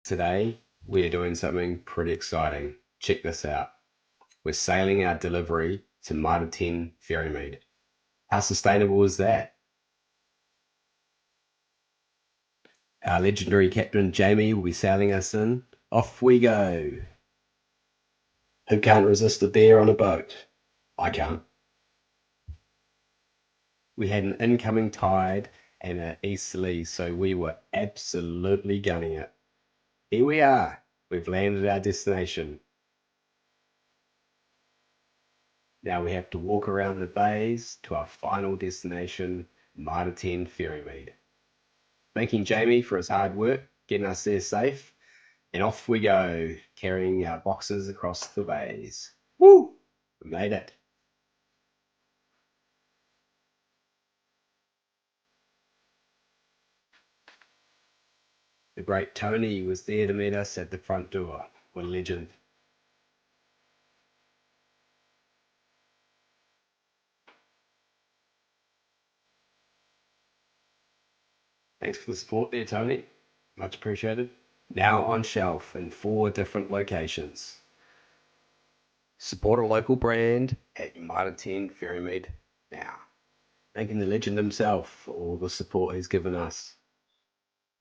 Today, we are doing something pretty exciting. Check this out. We're sailing our delivery to Mitre 10 Ferrymead. How sustainable is that? Our legendary captain Jamie will be sailing us in. Off we go. Who can't resist a beer on a boat? I can't. We had an incoming tide and an easterly, so we were absolutely gunning it. Here we are. We've landed our destination. Now we have to walk around the bays to our final destination, Mitre 10 Ferrymead. Thanking Jamie for his hard work, getting us there safe, and off we go, carrying our boxes across the bays. Woo! We made it. The great Tony was there to meet us at the front door. What a legend. Thanks for the support there, Tony. Much appreciated. Now on shelf in 4 different locations. Support a local brand at Mitre 10 Ferrymead now. Thanking the legend himself for all the support he's given us.